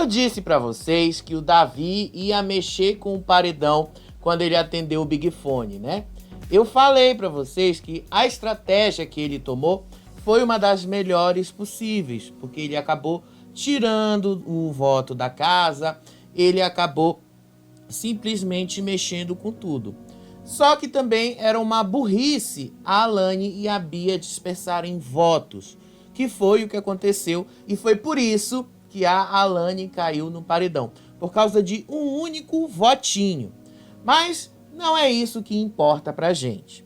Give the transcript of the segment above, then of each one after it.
Eu disse para vocês que o Davi ia mexer com o paredão quando ele atendeu o Big Fone, né? Eu falei para vocês que a estratégia que ele tomou foi uma das melhores possíveis, porque ele acabou tirando o voto da casa, ele acabou simplesmente mexendo com tudo. Só que também era uma burrice a Alane e a Bia dispersarem votos, que foi o que aconteceu, e foi por isso que a Alane caiu no paredão, por causa de um único votinho. Mas não é isso que importa pra gente.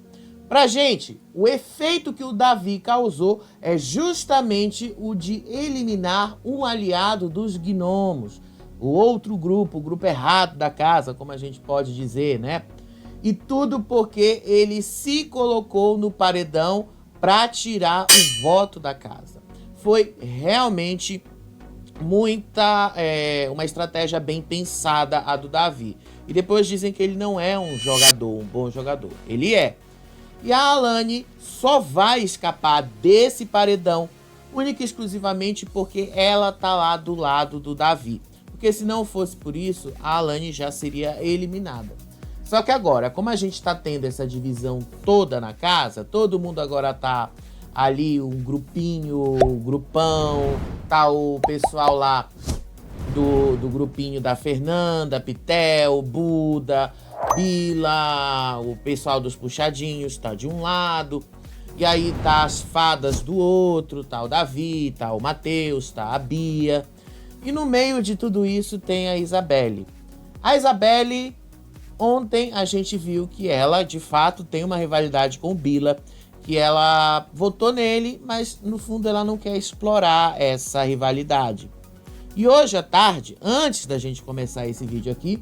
Pra gente, o efeito que o Davi causou é justamente o de eliminar um aliado dos gnomos, o outro grupo, o grupo errado da casa, como a gente pode dizer, né? E tudo porque ele se colocou no paredão para tirar o voto da casa. Foi realmente uma estratégia bem pensada a do Davi. E depois dizem que ele não é um jogador, um bom jogador. Ele é. E a Alane só vai escapar desse paredão única e exclusivamente porque ela tá lá do lado do Davi. Porque se não fosse por isso, a Alane já seria eliminada. Só que agora, como a gente tá tendo essa divisão toda na casa, todo mundo agora tá ali, um grupinho, um grupão, tá o pessoal lá do grupinho da Fernanda, Pitel, Buda, Bila, o pessoal dos puxadinhos tá de um lado, e aí tá as fadas do outro, tá o Davi, tá o Matheus, tá a Bia, e no meio de tudo isso tem a Isabelle. A Isabelle, ontem a gente viu que ela, de fato, tem uma rivalidade com o Bila, que ela votou nele, mas no fundo ela não quer explorar essa rivalidade. E hoje à tarde, antes da gente começar esse vídeo aqui,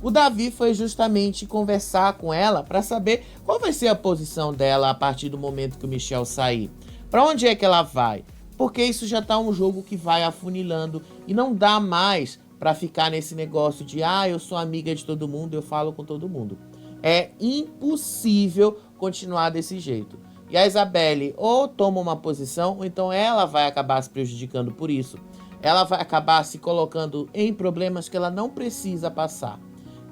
o Davi foi justamente conversar com ela para saber qual vai ser a posição dela a partir do momento que o Michel sair. Para onde é que ela vai? Porque isso já tá um jogo que vai afunilando e não dá mais para ficar nesse negócio de eu sou amiga de todo mundo, eu falo com todo mundo. É impossível continuar desse jeito. E a Isabelle ou toma uma posição, ou então ela vai acabar se prejudicando por isso. Ela vai acabar se colocando em problemas que ela não precisa passar.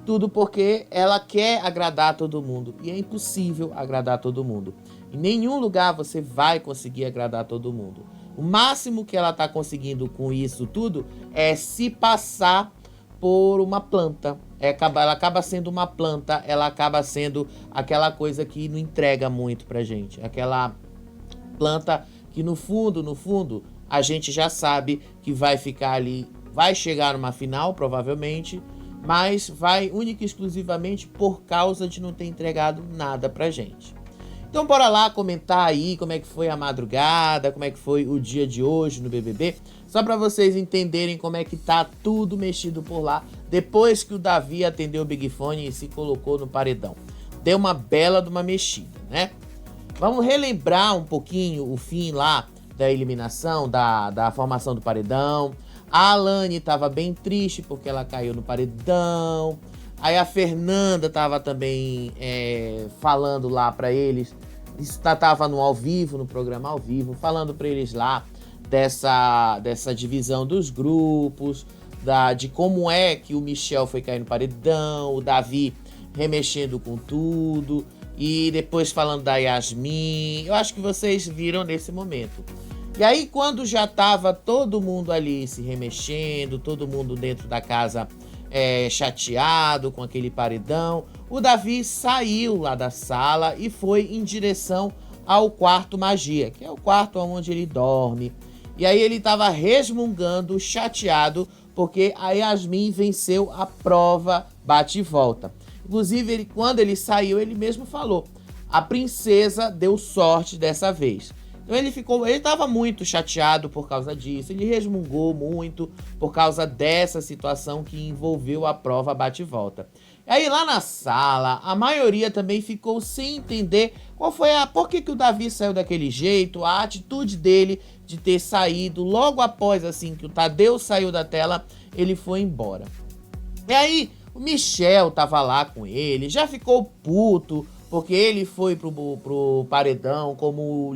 Tudo porque ela quer agradar todo mundo. E é impossível agradar todo mundo. Em nenhum lugar você vai conseguir agradar todo mundo. O máximo que ela está conseguindo com isso tudo é se passar por uma planta. Ela acaba sendo uma planta, ela acaba sendo aquela coisa que não entrega muito pra gente. Aquela planta que no fundo, a gente já sabe que vai ficar ali, vai chegar numa final, provavelmente, mas vai única e exclusivamente por causa de não ter entregado nada pra gente. Então bora lá comentar aí como é que foi a madrugada, como é que foi o dia de hoje no BBB, só para vocês entenderem como é que tá tudo mexido por lá, depois que o Davi atendeu o Big Fone e se colocou no paredão. Deu uma bela de uma mexida, né? Vamos relembrar um pouquinho o fim lá da eliminação, da formação do paredão. A Alane tava bem triste porque ela caiu no paredão. Aí a Fernanda tava também falando lá pra eles, tava no ao vivo, no programa ao vivo, falando pra eles lá dessa divisão dos grupos, de como é que o Michel foi cair no paredão, o Davi remexendo com tudo, e depois falando da Yasmin. Eu acho que vocês viram nesse momento. E aí quando já tava todo mundo ali se remexendo, todo mundo dentro da casa chateado com aquele paredão, o Davi saiu lá da sala e foi em direção ao quarto magia, que é o quarto onde ele dorme. E aí ele tava resmungando, chateado, porque a Yasmin venceu a prova bate e volta. Inclusive, quando ele saiu, ele mesmo falou: a princesa deu sorte dessa vez. Então ele estava muito chateado por causa disso, ele resmungou muito por causa dessa situação que envolveu a prova bate e volta. E aí lá na sala, a maioria também ficou sem entender por que o Davi saiu daquele jeito, a atitude dele de ter saído logo após assim que o Tadeu saiu da tela, ele foi embora. E aí o Michel tava lá com ele, já ficou puto, porque ele foi pro paredão como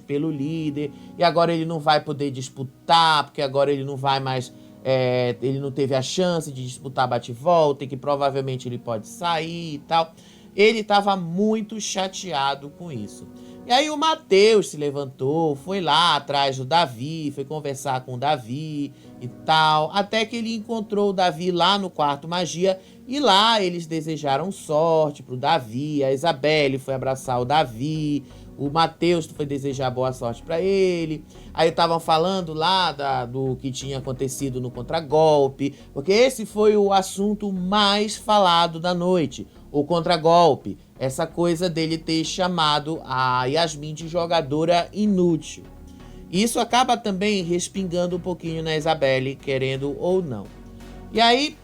pelo líder, e agora ele não vai poder disputar, porque agora ele não vai mais ele não teve a chance de disputar bate-volta e que provavelmente ele pode sair e tal. Ele estava muito chateado com isso. E aí o Mateus se levantou, foi lá atrás do Davi, foi conversar com o Davi e tal, até que ele encontrou o Davi lá no quarto magia e lá eles desejaram sorte pro Davi, a Isabelle foi abraçar o Davi, o Mateus foi desejar boa sorte para ele. Aí estavam falando lá do que tinha acontecido no contragolpe, porque esse foi o assunto mais falado da noite, o contragolpe. Essa coisa dele ter chamado a Yasmin de jogadora inútil. Isso acaba também respingando um pouquinho na Isabelle, querendo ou não. E aí,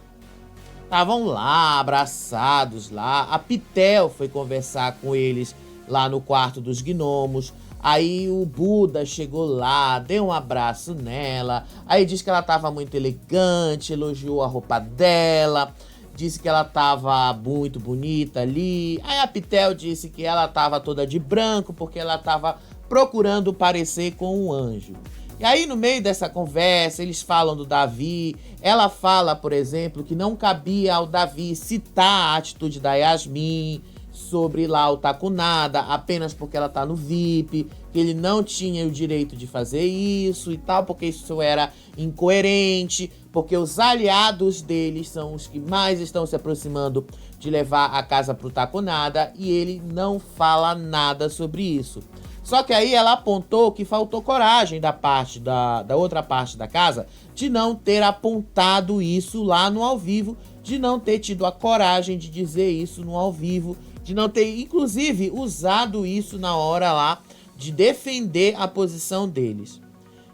estavam lá, abraçados lá. A Pitel foi conversar com eles lá no quarto dos gnomos. Aí o Buda chegou lá, deu um abraço nela. Aí disse que ela estava muito elegante, elogiou a roupa dela. Disse que ela estava muito bonita ali. Aí a Pitel disse que ela estava toda de branco porque ela estava procurando parecer com um anjo. E aí no meio dessa conversa eles falam do Davi. Ela fala, por exemplo, que não cabia ao Davi citar a atitude da Yasmin sobre lá o Takunada apenas porque ela tá no VIP, que ele não tinha o direito de fazer isso e tal, porque isso era incoerente, porque os aliados deles são os que mais estão se aproximando de levar a casa pro Takunada e ele não fala nada sobre isso. Só que aí ela apontou que faltou coragem da outra parte da casa de não ter apontado isso lá no ao vivo, de não ter tido a coragem de dizer isso no ao vivo, de não ter, inclusive, usado isso na hora lá de defender a posição deles.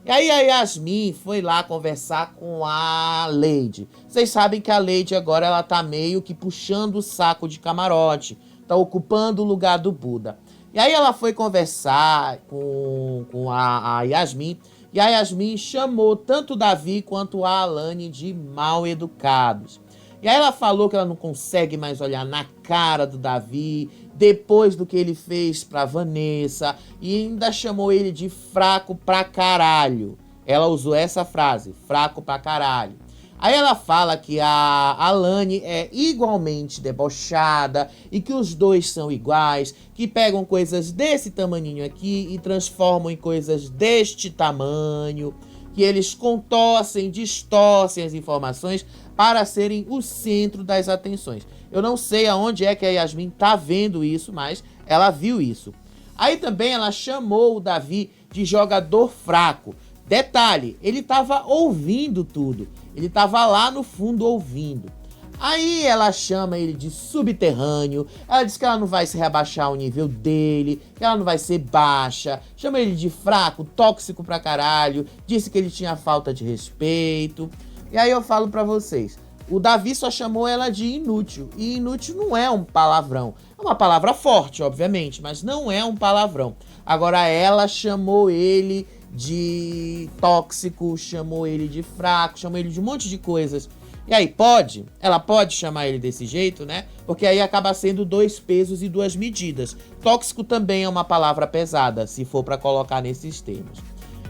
E aí a Yasmin foi lá conversar com a Lady. Vocês sabem que a Lady agora ela tá meio que puxando o saco de camarote, tá ocupando o lugar do Buda. E aí ela foi conversar com a Yasmin, e a Yasmin chamou tanto o Davi quanto a Alane de mal educados. E aí ela falou que ela não consegue mais olhar na cara do Davi depois do que ele fez pra Vanessa e ainda chamou ele de fraco pra caralho. Ela usou essa frase, fraco pra caralho. Aí ela fala que a Alane é igualmente debochada e que os dois são iguais, que pegam coisas desse tamaninho aqui e transformam em coisas deste tamanho, que eles contorcem, distorcem as informações para serem o centro das atenções. Eu não sei aonde é que a Yasmin tá vendo isso, mas ela viu isso. Aí também ela chamou o Davi de jogador fraco. Detalhe, ele estava ouvindo tudo. Ele estava lá no fundo ouvindo. Aí ela chama ele de subterrâneo, ela diz que ela não vai se rebaixar ao nível dele, que ela não vai ser baixa, chama ele de fraco, tóxico pra caralho, disse que ele tinha falta de respeito. E aí eu falo pra vocês, o Davi só chamou ela de inútil, e inútil não é um palavrão. É uma palavra forte, obviamente, mas não é um palavrão. Agora ela chamou ele de tóxico, chamou ele de fraco, chamou ele de um monte de coisas. E aí, pode? Ela pode chamar ele desse jeito, né? Porque aí acaba sendo 2 pesos e 2 medidas. Tóxico também é uma palavra pesada, se for pra colocar nesses termos.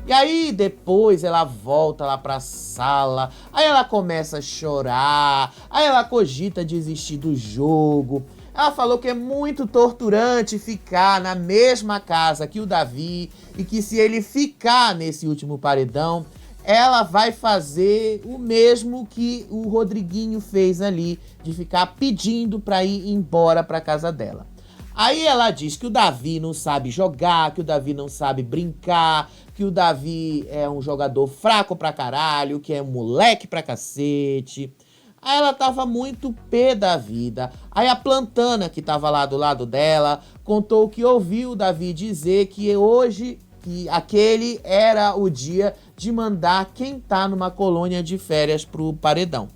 E aí, depois ela volta lá pra sala, aí ela começa a chorar, aí ela cogita desistir do jogo. Ela falou que é muito torturante ficar na mesma casa que o Davi e que se ele ficar nesse último paredão, ela vai fazer o mesmo que o Rodriguinho fez ali, de ficar pedindo para ir embora para casa dela. Aí ela diz que o Davi não sabe jogar, que o Davi não sabe brincar, que o Davi é um jogador fraco pra caralho, que é um moleque pra cacete. Aí ela tava muito pé da vida. Aí a Plantana, que tava lá do lado dela, contou que ouviu o Davi dizer que hoje, que aquele era o dia de mandar quem tá numa colônia de férias pro paredão.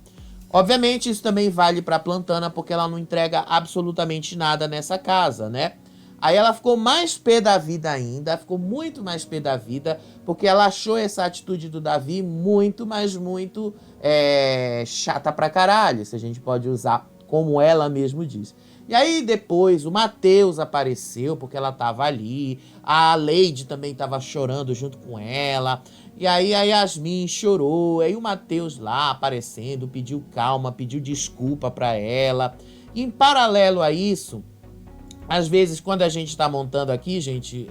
Obviamente isso também vale pra Plantana, porque ela não entrega absolutamente nada nessa casa, né? Aí ela ficou mais pé da vida ainda, ficou muito mais pé da vida, porque ela achou essa atitude do Davi muito, mas muito chata pra caralho, se a gente pode usar como ela mesmo diz. E aí depois o Mateus apareceu, porque ela estava ali, a Lady também estava chorando junto com ela, e aí a Yasmin chorou, aí o Mateus lá aparecendo, pediu calma, pediu desculpa para ela. E em paralelo a isso, às vezes, quando a gente está montando aqui, gente,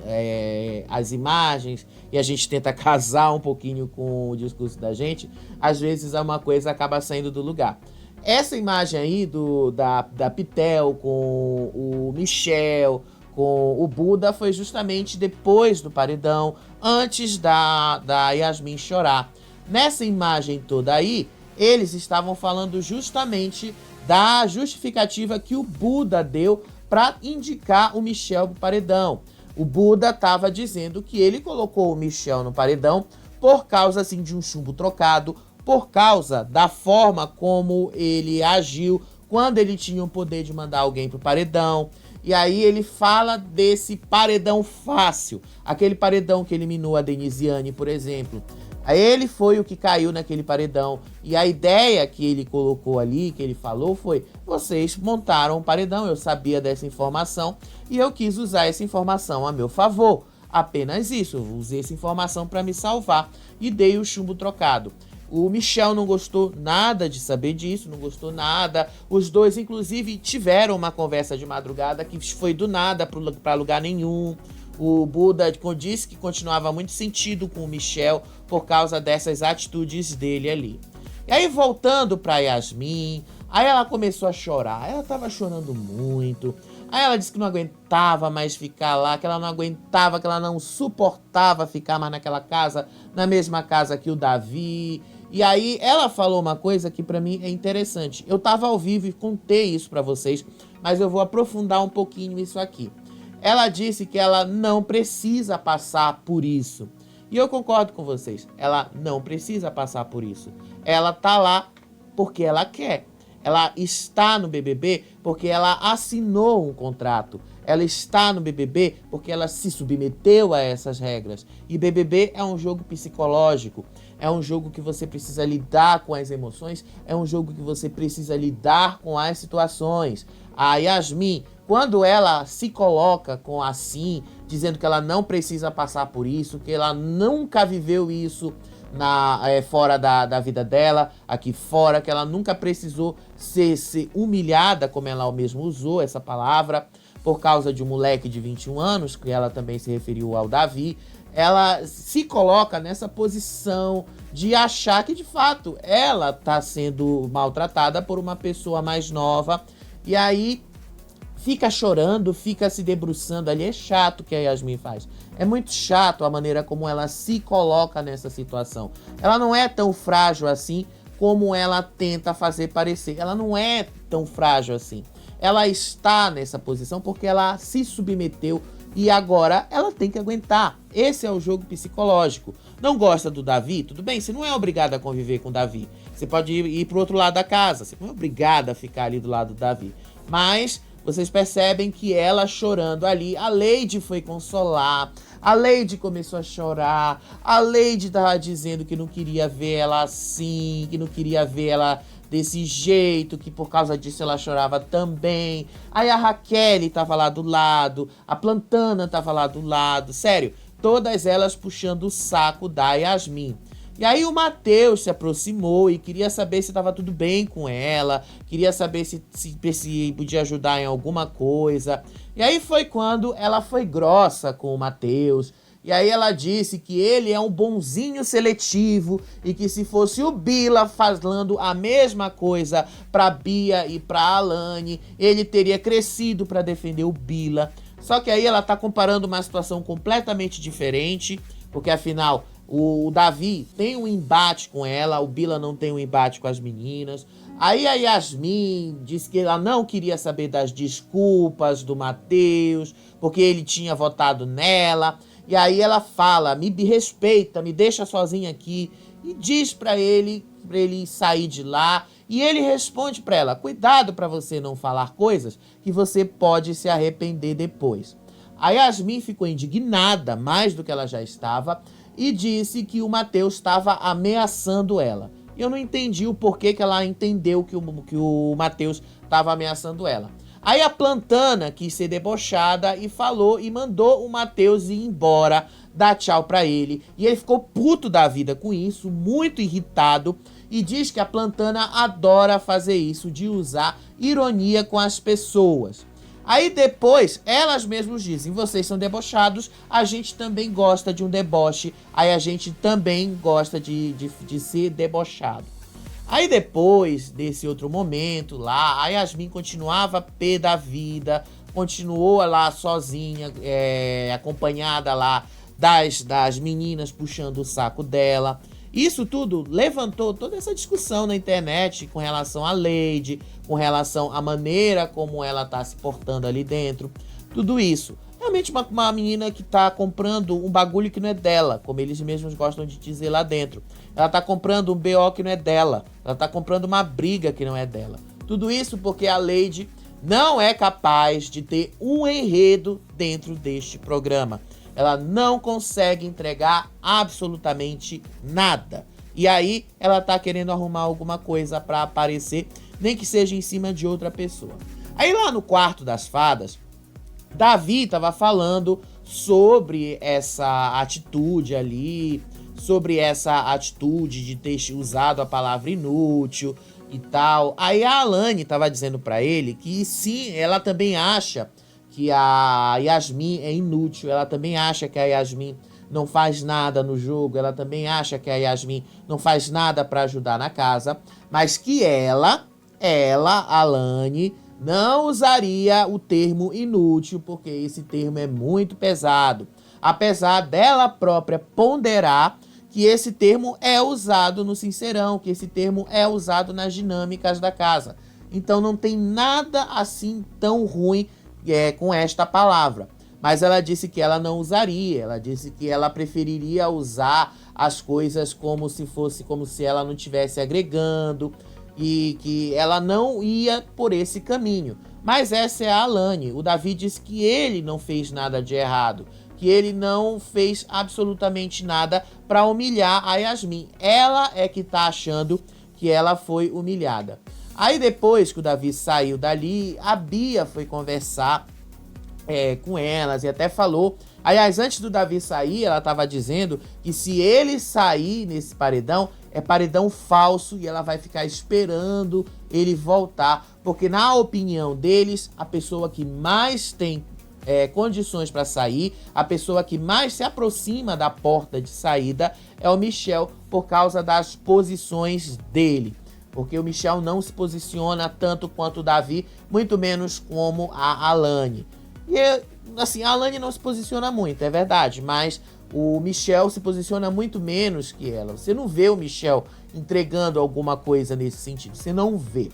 as imagens e a gente tenta casar um pouquinho com o discurso da gente, às vezes uma coisa acaba saindo do lugar. Essa imagem aí da Pitel com o Michel, com o Buda, foi justamente depois do paredão, antes da Yasmin chorar. Nessa imagem toda aí, eles estavam falando justamente da justificativa que o Buda deu para indicar o Michel pro paredão. O Buda estava dizendo que ele colocou o Michel no paredão por causa assim de um chumbo trocado, por causa da forma como ele agiu quando ele tinha o poder de mandar alguém pro paredão. E aí ele fala desse paredão fácil, aquele paredão que eliminou a Denisiane, por exemplo. Ele foi o que caiu naquele paredão. E a ideia que ele colocou ali, que ele falou, foi: vocês montaram um paredão, eu sabia dessa informação e eu quis usar essa informação a meu favor. Apenas isso, eu usei essa informação para me salvar e dei o chumbo trocado. O Michel não gostou nada de saber disso, não gostou nada. Os dois, inclusive, tiveram uma conversa de madrugada que foi do nada para lugar nenhum. O Buda disse que continuava muito sentido com o Michel por causa dessas atitudes dele ali. E aí, voltando para Yasmin, aí ela começou a chorar. Ela tava chorando muito. Aí ela disse que não aguentava mais ficar lá, que ela não aguentava, que ela não suportava ficar mais naquela casa, na mesma casa que o Davi. E aí ela falou uma coisa que pra mim é interessante. Eu tava ao vivo e contei isso pra vocês, mas eu vou aprofundar um pouquinho isso aqui. Ela disse que ela não precisa passar por isso. E eu concordo com vocês. Ela não precisa passar por isso. Ela tá lá porque ela quer. Ela está no BBB porque ela assinou um contrato. Ela está no BBB porque ela se submeteu a essas regras. E BBB é um jogo psicológico. É um jogo que você precisa lidar com as emoções. É um jogo que você precisa lidar com as situações. A Yasmin, quando ela se coloca com assim, dizendo que ela não precisa passar por isso, que ela nunca viveu isso fora da vida dela, aqui fora, que ela nunca precisou ser humilhada, como ela mesma usou essa palavra, por causa de um moleque de 21 anos, que ela também se referiu ao Davi. Ela se coloca nessa posição de achar que, de fato, ela está sendo maltratada por uma pessoa mais nova. E aí fica chorando, fica se debruçando ali. É chato o que a Yasmin faz. É muito chato a maneira como ela se coloca nessa situação. Ela não é tão frágil assim como ela tenta fazer parecer. Ela não é tão frágil assim. Ela está nessa posição porque ela se submeteu e agora ela tem que aguentar. Esse é o jogo psicológico. Não gosta do Davi? Tudo bem, você não é obrigado a conviver com o Davi. Você pode ir pro outro lado da casa. Você não é obrigado a ficar ali do lado do Davi. Mas vocês percebem que ela chorando ali, a Lady foi consolar, a Lady começou a chorar, a Lady tava dizendo que não queria ver ela assim, que não queria ver ela desse jeito, que por causa disso ela chorava também. Aí a Raquel tava lá do lado, a Plantana tava lá do lado, sério, todas elas puxando o saco da Yasmin. E aí o Mateus se aproximou e queria saber se estava tudo bem com ela, queria saber se podia ajudar em alguma coisa. E aí foi quando ela foi grossa com o Mateus. E aí ela disse que ele é um bonzinho seletivo e que se fosse o Bila falando a mesma coisa pra Bia e pra Alane, ele teria crescido pra defender o Bila. Só que aí ela tá comparando uma situação completamente diferente, porque afinal o Davi tem um embate com ela, o Bila não tem um embate com as meninas. Aí a Yasmin disse que ela não queria saber das desculpas do Mateus, porque ele tinha votado nela. E aí ela fala: me respeita, me deixa sozinha aqui. E diz pra ele sair de lá. E ele responde pra ela: cuidado pra você não falar coisas que você pode se arrepender depois. A Yasmin ficou indignada, mais do que ela já estava, e disse que o Mateus estava ameaçando ela. Eu não entendi o porquê que ela entendeu que o Mateus estava ameaçando ela. Aí a Plantana quis ser debochada e falou e mandou o Matheus ir embora, dar tchau pra ele. E ele ficou puto da vida com isso, muito irritado, e diz que a Plantana adora fazer isso, de usar ironia com as pessoas. Aí depois, elas mesmas dizem, vocês são debochados, a gente também gosta de um deboche, aí a gente também gosta de ser debochado. Aí depois desse outro momento lá, a Yasmin continuava pé da vida, continuou lá sozinha, acompanhada lá das meninas puxando o saco dela. Isso tudo levantou toda essa discussão na internet com relação à Lady, com relação à maneira como ela tá se portando ali dentro. Tudo isso. Realmente uma menina que tá comprando um bagulho que não é dela, como eles mesmos gostam de dizer lá dentro. Ela tá comprando um BO que não é dela. Ela tá comprando uma briga que não é dela. Tudo isso porque a Lady não é capaz de ter um enredo dentro deste programa. Ela não consegue entregar absolutamente nada. E aí ela tá querendo arrumar alguma coisa pra aparecer, nem que seja em cima de outra pessoa. Aí lá no quarto das fadas, Davi tava falando sobre essa atitude ali, sobre essa atitude de ter usado a palavra inútil e tal. Aí a Alane tava dizendo pra ele que sim, ela também acha que a Yasmin é inútil, ela também acha que a Yasmin não faz nada no jogo, ela também acha que a Yasmin não faz nada pra ajudar na casa, mas que ela, Alane, não usaria o termo inútil, porque esse termo é muito pesado. Apesar dela própria ponderar que esse termo é usado no Sincerão, que esse termo é usado nas dinâmicas da casa. Então não tem nada assim tão ruim com esta palavra. Mas ela disse que ela não usaria, ela disse que ela preferiria usar as coisas como se ela não estivesse agregando, e que ela não ia por esse caminho. Mas essa é a Alane. O Davi disse que ele não fez nada de errado, que ele não fez absolutamente nada para humilhar a Yasmin. Ela é que tá achando que ela foi humilhada. Aí depois que o Davi saiu dali, a Bia foi conversar com elas e até falou. Aliás, antes do Davi sair, ela estava dizendo que se ele sair nesse paredão, é paredão falso e ela vai ficar esperando ele voltar. Porque na opinião deles, a pessoa que mais tem condições para sair, a pessoa que mais se aproxima da porta de saída é o Michel, por causa das posições dele. Porque o Michel não se posiciona tanto quanto o Davi, muito menos como a Alane. E assim, a Alane não se posiciona muito, é verdade, mas o Michel se posiciona muito menos que ela. Você não vê o Michel entregando alguma coisa nesse sentido, você não vê.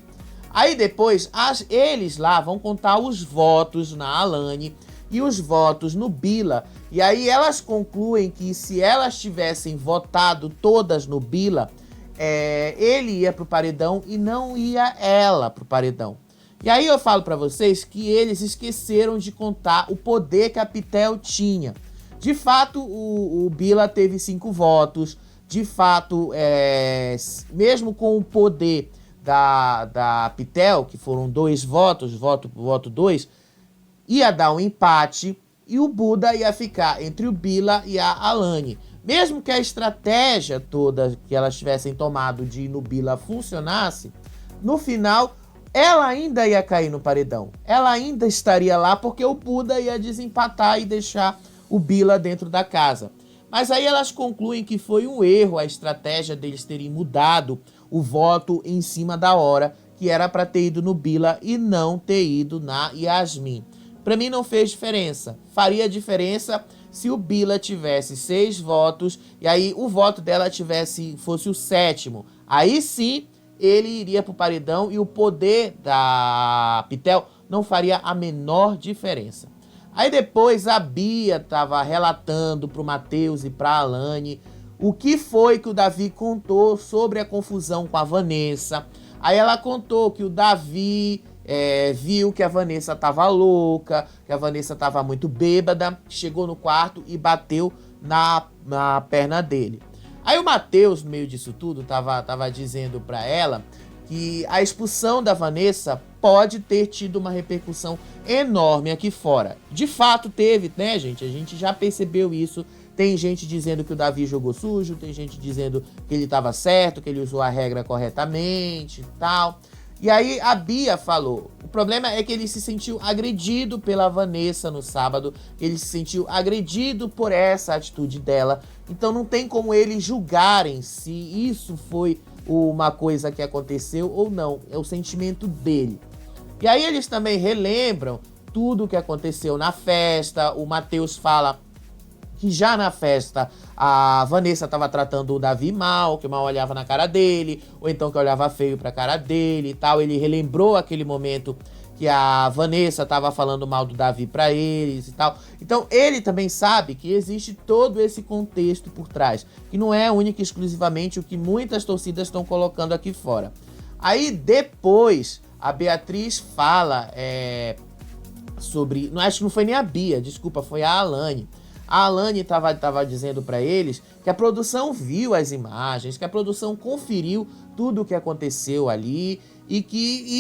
Aí depois, eles lá vão contar os votos na Alane e os votos no Bila. E aí elas concluem que se elas tivessem votado todas no Bila, ele ia pro paredão e não ia ela pro paredão. E aí eu falo pra vocês que eles esqueceram de contar o poder que a Pitel tinha. De fato, o Bila teve 5 votos. De fato, mesmo com o poder da Pitel, que foram 2 votos, voto 2, ia dar um empate e o Buda ia ficar entre o Bila e a Alane. Mesmo que a estratégia toda que elas tivessem tomado de ir no Bila funcionasse, no final ela ainda ia cair no paredão. Ela ainda estaria lá porque o Buda ia desempatar e deixar o Bila dentro da casa. Mas aí elas concluem que foi um erro a estratégia deles terem mudado o voto em cima da hora, que era para ter ido no Bila e não ter ido na Yasmin. Para mim não fez diferença. Faria diferença se o Bila tivesse 6 votos e aí o voto dela fosse o 7º. Aí sim ele iria pro paredão e o poder da Pitel não faria a menor diferença. Aí depois a Bia tava relatando pro Matheus e pra Alane o que foi que o Davi contou sobre a confusão com a Vanessa. Aí ela contou que o Davi viu que a Vanessa tava louca, que a Vanessa tava muito bêbada, chegou no quarto e bateu na perna dele. Aí o Matheus, no meio disso tudo, tava dizendo pra ela que a expulsão da Vanessa pode ter tido uma repercussão enorme aqui fora. De fato teve, né, gente? A gente já percebeu isso. Tem gente dizendo que o Davi jogou sujo, tem gente dizendo que ele estava certo, que ele usou a regra corretamente e tal. E aí a Bia falou, o problema é que ele se sentiu agredido pela Vanessa no sábado, ele se sentiu agredido por essa atitude dela, então não tem como eles julgarem se isso foi uma coisa que aconteceu ou não, é o sentimento dele. E aí eles também relembram tudo o que aconteceu na festa, o Matheus fala que já na festa a Vanessa estava tratando o Davi mal, que mal olhava na cara dele, ou então que olhava feio pra cara dele e tal. Ele relembrou aquele momento que a Vanessa estava falando mal do Davi pra eles e tal. Então ele também sabe que existe todo esse contexto por trás, que não é único e exclusivamente o que muitas torcidas estão colocando aqui fora. Aí depois a Beatriz fala sobre... Acho que não foi nem a Bia, desculpa, foi a Alane. A Alane estava dizendo para eles que a produção viu as imagens, que a produção conferiu tudo o que aconteceu ali e que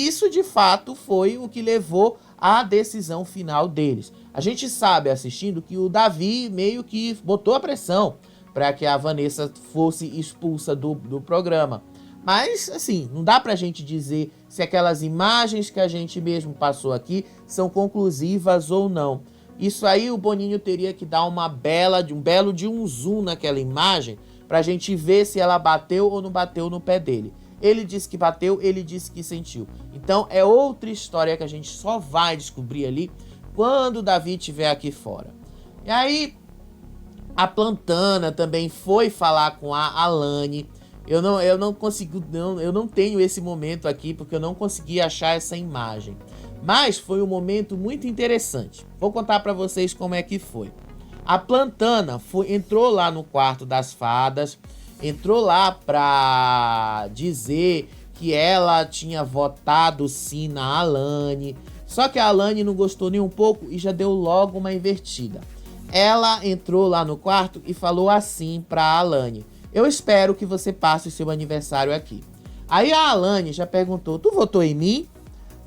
isso de fato foi o que levou à decisão final deles. A gente sabe assistindo que o Davi meio que botou a pressão para que a Vanessa fosse expulsa do programa. Mas, assim, não dá pra gente dizer se aquelas imagens que a gente mesmo passou aqui são conclusivas ou não. Isso aí o Boninho teria que dar um belo zoom naquela imagem pra gente ver se ela bateu ou não bateu no pé dele. Ele disse que bateu, ele disse que sentiu. Então é outra história que a gente só vai descobrir ali quando o Davi estiver aqui fora. E aí a Plantana também foi falar com a Alane. Eu não tenho esse momento aqui porque eu não consegui achar essa imagem. Mas foi um momento muito interessante. Vou contar para vocês como é que foi. A Plantana entrou lá no quarto das fadas, entrou lá para dizer que ela tinha votado sim na Alane. Só que a Alane não gostou nem um pouco e já deu logo uma invertida. Ela entrou lá no quarto e falou assim para a Alane: eu espero que você passe o seu aniversário aqui. Aí a Alane já perguntou: tu votou em mim?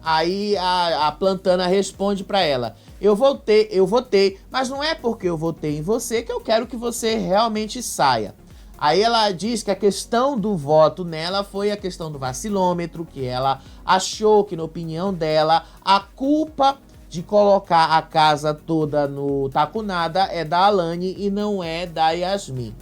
Aí a Plantana responde pra ela: eu votei, mas não é porque eu votei em você que eu quero que você realmente saia. Aí ela diz que a questão do voto nela foi a questão do vacilômetro, que ela achou que, na opinião dela, a culpa de colocar a casa toda no Tacunada é da Alane e não é da Yasmin.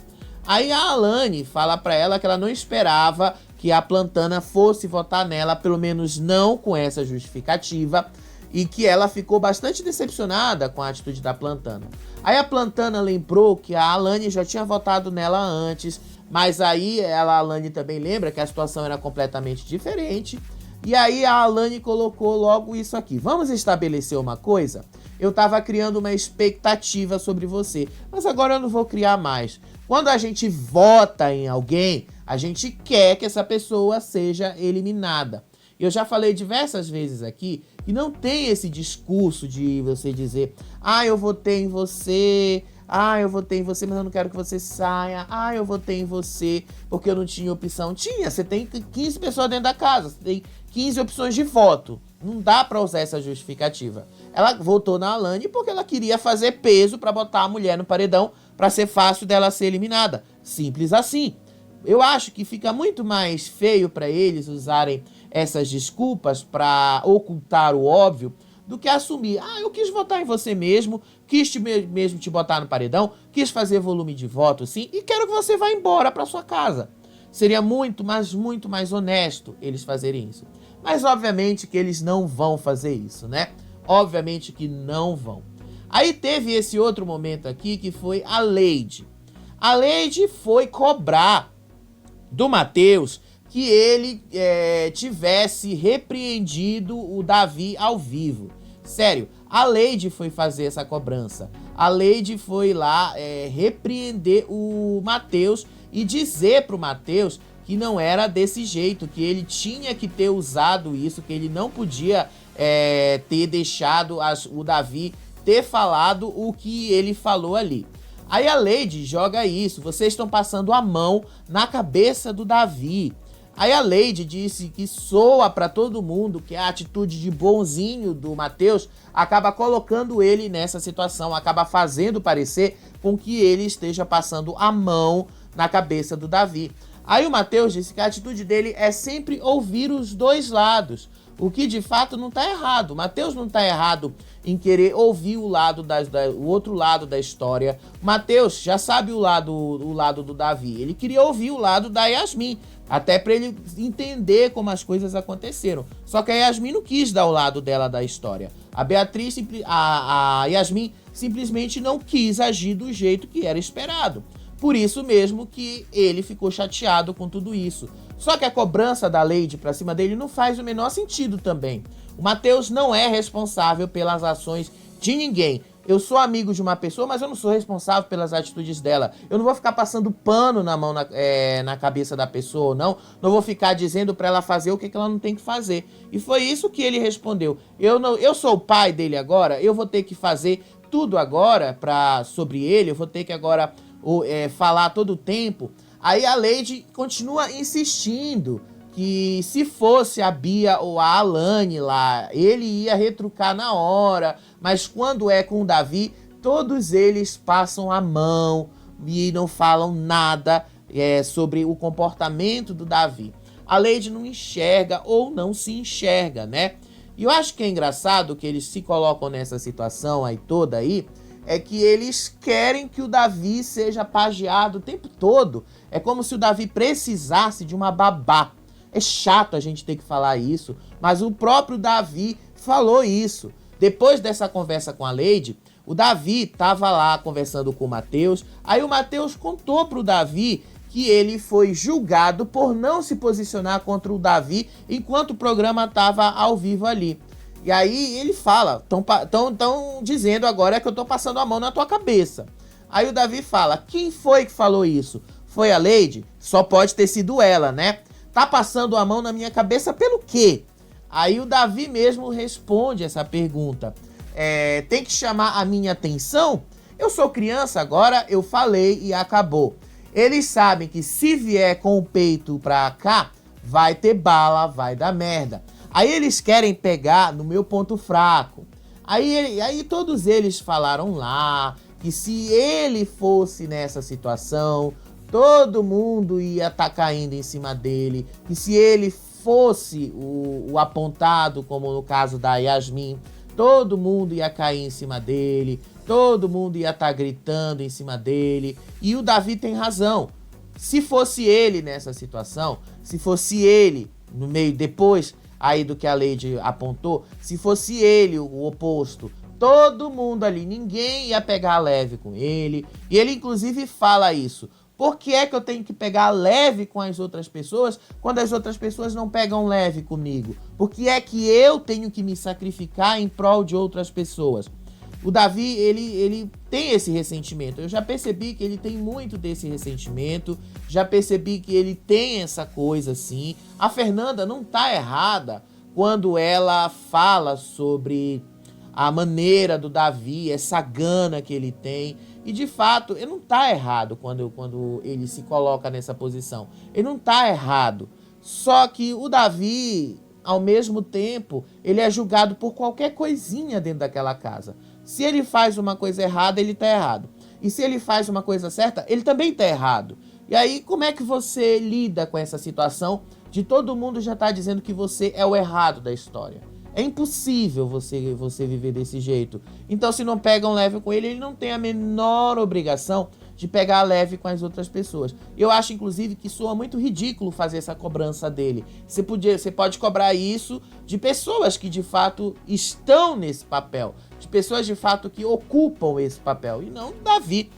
Aí a Alane fala pra ela que ela não esperava que a Plantana fosse votar nela, pelo menos não com essa justificativa, e que ela ficou bastante decepcionada com a atitude da Plantana. Aí a Plantana lembrou que a Alane já tinha votado nela antes, mas aí a Alane também lembra que a situação era completamente diferente, e aí a Alane colocou logo isso aqui: vamos estabelecer uma coisa? Eu estava criando uma expectativa sobre você, mas agora eu não vou criar mais. Quando a gente vota em alguém, a gente quer que essa pessoa seja eliminada. Eu já falei diversas vezes aqui que não tem esse discurso de você dizer: eu votei em você, eu votei em você, mas eu não quero que você saia, eu votei em você porque eu não tinha opção. Você tem 15 pessoas dentro da casa, você tem 15 opções de voto. Não dá pra usar essa justificativa. Ela votou na Alane porque ela queria fazer peso pra botar a mulher no paredão pra ser fácil dela ser eliminada. Simples assim. Eu acho que fica muito mais feio pra eles usarem essas desculpas pra ocultar o óbvio do que assumir: eu quis votar em você mesmo, quis mesmo te botar no paredão, quis fazer volume de voto sim e quero que você vá embora pra sua casa. Seria muito mais honesto eles fazerem isso. Mas obviamente que eles não vão fazer isso, né? Obviamente que não vão. Aí teve esse outro momento aqui que foi a Leide. A Leide foi cobrar do Matheus que ele tivesse repreendido o Davi ao vivo. Sério, a Leide foi fazer essa cobrança. A Leide foi lá repreender o Matheus e dizer pro Matheus que não era desse jeito, que ele tinha que ter usado isso, que ele não podia ter deixado o Davi ter falado o que ele falou ali. Aí a Leide joga isso: vocês estão passando a mão na cabeça do Davi. Aí a Lady disse que soa para todo mundo que a atitude de bonzinho do Matheus acaba colocando ele nessa situação, acaba fazendo parecer com que ele esteja passando a mão na cabeça do Davi. Aí o Matheus disse que a atitude dele é sempre ouvir os dois lados, o que de fato não está errado. O Matheus não está errado em querer ouvir o outro lado da história. O Matheus já sabe o lado do Davi. Ele queria ouvir o lado da Yasmin, até para ele entender como as coisas aconteceram. Só que a Yasmin não quis dar o lado dela da história. A Yasmin simplesmente não quis agir do jeito que era esperado. Por isso mesmo que ele ficou chateado com tudo isso. Só que a cobrança da Lady pra cima dele não faz o menor sentido também. O Matheus não é responsável pelas ações de ninguém. Eu sou amigo de uma pessoa, mas eu não sou responsável pelas atitudes dela. Eu não vou ficar passando pano na cabeça da pessoa, não. Não vou ficar dizendo pra ela fazer o que ela não tem que fazer. E foi isso que ele respondeu. Eu sou o pai dele agora, eu vou ter que fazer tudo agora sobre ele, eu vou ter que agora falar todo o tempo. Aí a Lady continua insistindo que se fosse a Bia ou a Alane lá, ele ia retrucar na hora, mas quando é com o Davi, todos eles passam a mão e não falam nada sobre o comportamento do Davi. A Lady não enxerga ou não se enxerga, né? E eu acho que é engraçado que eles se colocam nessa situação aí toda aí, é que eles querem que o Davi seja pajeado o tempo todo. É como se o Davi precisasse de uma babá. É chato a gente ter que falar isso, mas o próprio Davi falou isso. Depois dessa conversa com a Lady, o Davi tava lá conversando com o Matheus. Aí o Matheus contou pro Davi que ele foi julgado por não se posicionar contra o Davi enquanto o programa tava ao vivo ali. E aí ele fala, tão dizendo agora que eu tô passando a mão na tua cabeça. Aí o Davi fala, quem foi que falou isso? Foi a Lady? Só pode ter sido ela, né? Tá passando a mão na minha cabeça pelo quê? Aí o Davi mesmo responde essa pergunta. Tem que chamar a minha atenção? Eu sou criança agora, eu falei e acabou. Eles sabem que se vier com o peito pra cá, vai ter bala, vai dar merda. Aí eles querem pegar no meu ponto fraco. Aí todos eles falaram lá que se ele fosse nessa situação, todo mundo ia estar caindo em cima dele. Que se ele fosse o apontado, como no caso da Yasmin, todo mundo ia cair em cima dele. Todo mundo ia estar gritando em cima dele. E o Davi tem razão. Se fosse ele nessa situação, se fosse ele no meio depois aí do que a Lady apontou, se fosse ele o oposto, todo mundo ali, ninguém ia pegar leve com ele. E ele inclusive fala isso. Por que é que eu tenho que pegar leve com as outras pessoas quando as outras pessoas não pegam leve comigo? Por que é que eu tenho que me sacrificar em prol de outras pessoas? O Davi, ele tem esse ressentimento. Eu já percebi que ele tem muito desse ressentimento. Já percebi que ele tem essa coisa assim. A Fernanda não tá errada quando ela fala sobre a maneira do Davi, essa gana que ele tem. E de fato, ele não tá errado quando ele se coloca nessa posição. Ele não tá errado. Só que o Davi, ao mesmo tempo, ele é julgado por qualquer coisinha dentro daquela casa. Se ele faz uma coisa errada, ele tá errado. E se ele faz uma coisa certa, ele também tá errado. E aí, como é que você lida com essa situação de todo mundo já tá dizendo que você é o errado da história? É impossível você viver desse jeito. Então, se não pegam leve com ele, ele não tem a menor obrigação de pegar leve com as outras pessoas. Eu acho, inclusive, que soa muito ridículo fazer essa cobrança dele. Você pode cobrar isso de pessoas que, de fato, estão nesse papel. De pessoas, de fato, que ocupam esse papel. E não Davi.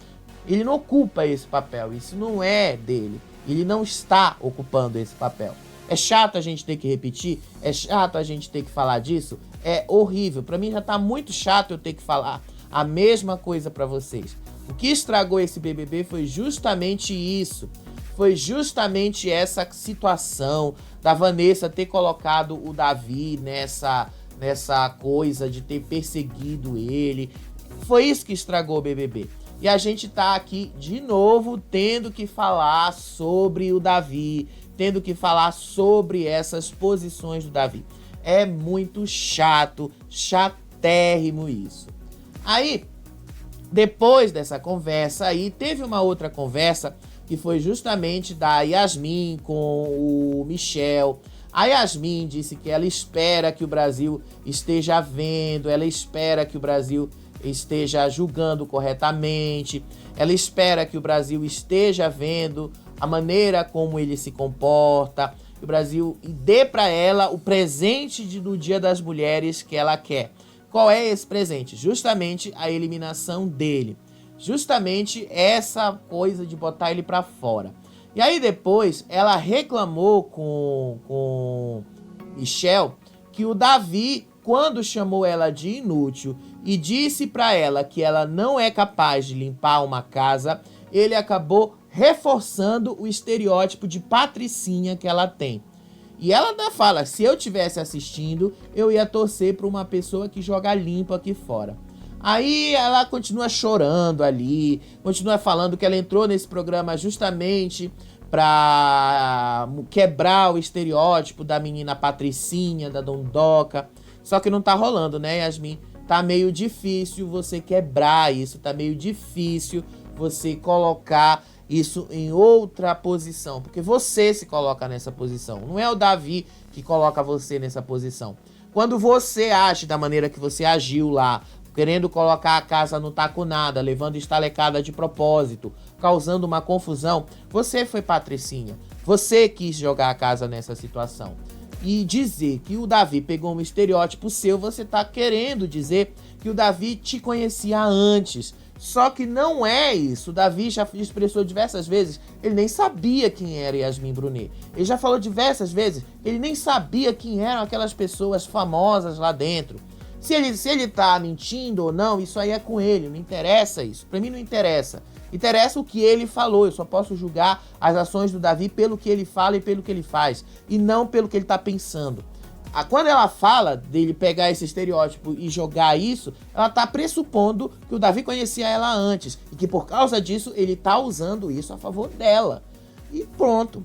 Ele não ocupa esse papel. Isso não é dele. Ele não está ocupando esse papel. É chato a gente ter que repetir? É chato a gente ter que falar disso? É horrível. Pra mim já tá muito chato eu ter que falar a mesma coisa pra vocês. O que estragou esse BBB foi justamente isso. Foi justamente essa situação da Vanessa ter colocado o Davi nessa coisa de ter perseguido ele. Foi isso que estragou o BBB. E a gente tá aqui de novo tendo que falar sobre o Davi, tendo que falar sobre essas posições do Davi. É muito chato, chatérrimo isso. Aí, depois dessa conversa aí, teve uma outra conversa que foi justamente da Yasmin com o Michel. A Yasmin disse que ela espera que o Brasil esteja vendo, ela espera que o Brasil esteja julgando corretamente, ela espera que o Brasil esteja vendo a maneira como ele se comporta, que o Brasil dê para ela o presente do Dia das Mulheres que ela quer. Qual é esse presente? Justamente a eliminação dele. Justamente essa coisa de botar ele para fora. E aí depois ela reclamou com Michel que o Davi, quando chamou ela de inútil e disse para ela que ela não é capaz de limpar uma casa, ele acabou reforçando o estereótipo de patricinha que ela tem. E ela ainda fala, se eu tivesse assistindo, eu ia torcer para uma pessoa que joga limpo aqui fora. Aí ela continua chorando ali, continua falando que ela entrou nesse programa justamente para quebrar o estereótipo da menina patricinha, da dondoca. Só que não tá rolando, né, Yasmin? Tá meio difícil você quebrar isso, tá meio difícil você colocar isso em outra posição, porque você se coloca nessa posição, não é o Davi que coloca você nessa posição. Quando você age da maneira que você agiu lá, querendo colocar a casa no taco nada, levando estalecada de propósito, causando uma confusão, você foi patricinha, você quis jogar a casa nessa situação. E dizer que o Davi pegou um estereótipo seu, você tá querendo dizer que o Davi te conhecia antes. Só que não é isso. O Davi já expressou diversas vezes, ele nem sabia quem era Yasmin Brunet. Ele já falou diversas vezes, ele nem sabia quem eram aquelas pessoas famosas lá dentro. Se ele tá mentindo ou não, isso aí é com ele, não interessa isso. Pra mim não interessa. Interessa o que ele falou, eu só posso julgar as ações do Davi pelo que ele fala e pelo que ele faz, e não pelo que ele tá pensando. Quando ela fala dele pegar esse estereótipo e jogar isso, ela tá pressupondo que o Davi conhecia ela antes, e que por causa disso ele tá usando isso a favor dela. E pronto.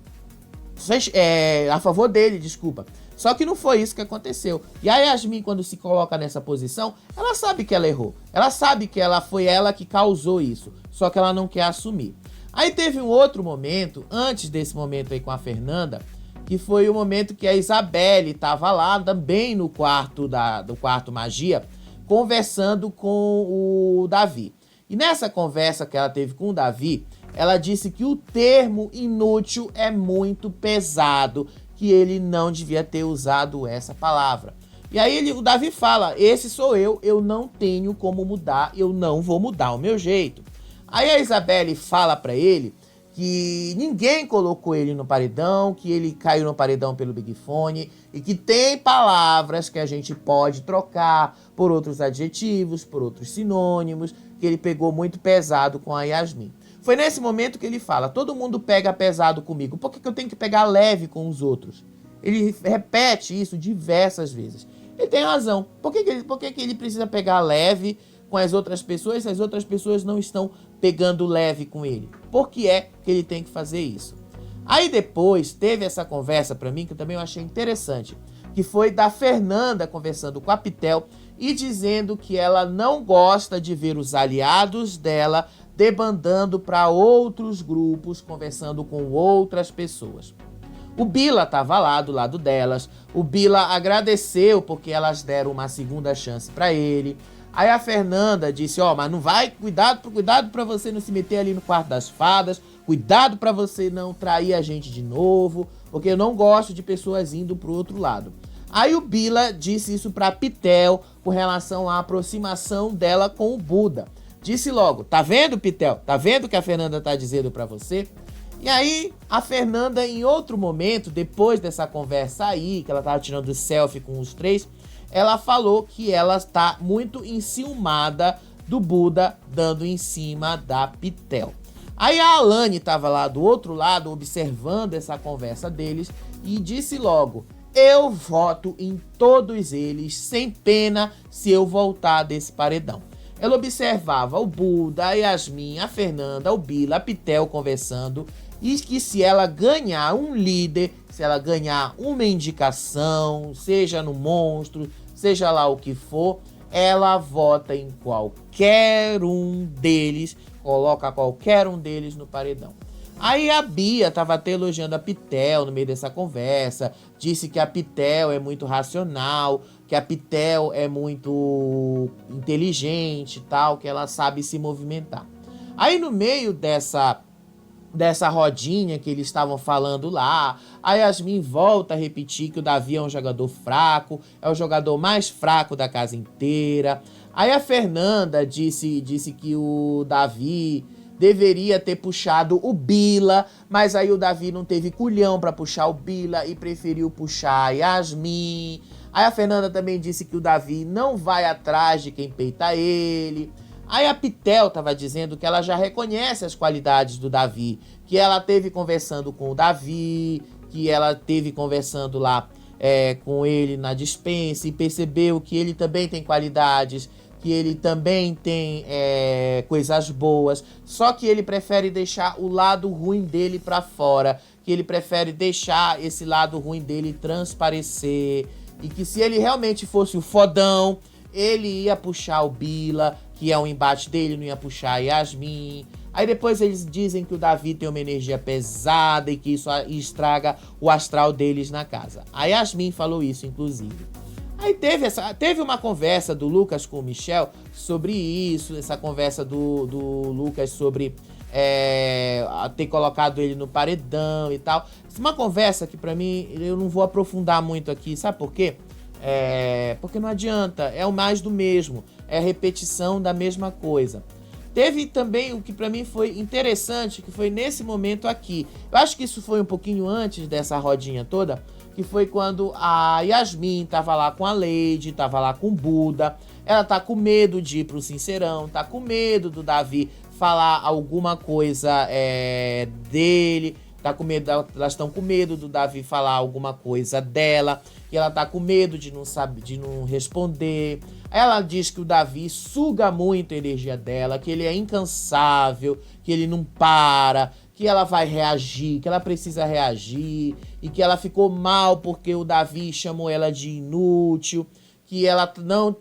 A favor dele, desculpa. Só que não foi isso que aconteceu. E a Yasmin, quando se coloca nessa posição, ela sabe que ela errou. Ela sabe que foi ela que causou isso. Só que ela não quer assumir. Aí teve um outro momento, antes desse momento aí com a Fernanda, que foi o momento que a Isabelle estava lá também no quarto do quarto magia, conversando com o Davi. E nessa conversa que ela teve com o Davi, ela disse que o termo inútil é muito pesado, que ele não devia ter usado essa palavra. E aí o Davi fala, esse sou eu não tenho como mudar, eu não vou mudar o meu jeito. Aí a Isabelle fala pra ele que ninguém colocou ele no paredão, que ele caiu no paredão pelo Big Fone e que tem palavras que a gente pode trocar por outros adjetivos, por outros sinônimos, que ele pegou muito pesado com a Yasmin. Foi nesse momento que ele fala, todo mundo pega pesado comigo, por que eu tenho que pegar leve com os outros? Ele repete isso diversas vezes. Ele tem razão. Por que ele precisa pegar leve com as outras pessoas se as outras pessoas não estão pegando leve com ele? Por que é que ele tem que fazer isso? Aí depois teve essa conversa pra mim que eu também achei interessante, que foi da Fernanda conversando com a Pitel e dizendo que ela não gosta de ver os aliados dela debandando para outros grupos, conversando com outras pessoas. O Bila estava lá do lado delas, o Bila agradeceu porque elas deram uma segunda chance para ele. Aí a Fernanda disse, mas não vai, cuidado para você não se meter ali no quarto das fadas, cuidado para você não trair a gente de novo, porque eu não gosto de pessoas indo pro outro lado. Aí o Bila disse isso pra Pitel com relação à aproximação dela com o Buda. Disse logo, tá vendo, Pitel? Tá vendo o que a Fernanda tá dizendo pra você? E aí, a Fernanda, em outro momento, depois dessa conversa aí, que ela tava tirando selfie com os três, ela falou que ela está muito enciumada do Buda dando em cima da Pitel. Aí a Alane tava lá do outro lado, observando essa conversa deles, e disse logo, eu voto em todos eles, sem pena, se eu voltar desse paredão. ela observava o Buda, a Yasmin, a Fernanda, o Bila, a Pitel conversando, e que se ela ganhar um líder, se ela ganhar uma indicação, seja no monstro, seja lá o que for, ela vota em qualquer um deles, coloca qualquer um deles no paredão. Aí a Bia tava até elogiando a Pitel no meio dessa conversa, disse que a Pitel é muito racional, que a Pitel é muito inteligente e tal, que ela sabe se movimentar. Aí no meio dessa rodinha que eles estavam falando lá, a Yasmin volta a repetir que o Davi é um jogador fraco, é o jogador mais fraco da casa inteira. Aí a Fernanda disse que o Davi deveria ter puxado o Bila, mas aí o Davi não teve culhão pra puxar o Bila e preferiu puxar a Yasmin. Aí a Fernanda também disse que o Davi não vai atrás de quem peita ele. Aí a Pitel tava dizendo que ela já reconhece as qualidades do Davi, que ela teve conversando com o Davi, que ela teve conversando lá com ele na despensa e percebeu que ele também tem qualidades, que ele também tem coisas boas, só que ele prefere deixar o lado ruim dele pra fora, que ele prefere deixar esse lado ruim dele transparecer, e que se ele realmente fosse o fodão, ele ia puxar o Bila, que é um embate dele, não ia puxar a Yasmin. Aí depois eles dizem que o Davi tem uma energia pesada e que isso estraga o astral deles na casa. A Yasmin falou isso, inclusive. Aí teve uma conversa do Lucas com o Michel sobre isso, essa conversa do Lucas sobre ter colocado ele no paredão e tal. Uma conversa que pra mim, eu não vou aprofundar muito aqui, sabe por quê? Porque não adianta, é o mais do mesmo, é a repetição da mesma coisa. Teve também o que pra mim foi interessante, que foi nesse momento aqui. Eu acho que isso foi um pouquinho antes dessa rodinha toda, que foi quando a Yasmin tava lá com a Lady, tava lá com o Buda. Ela tá com medo de ir pro Sincerão, tá com medo do Davi falar alguma coisa dele, tá com medo, elas estão com medo do Davi falar alguma coisa dela, e ela tá com medo de não responder. Ela diz que o Davi suga muito a energia dela, que ele é incansável, que ele não para, que ela vai reagir, que ela precisa reagir, e que ela ficou mal porque o Davi chamou ela de inútil, que ela não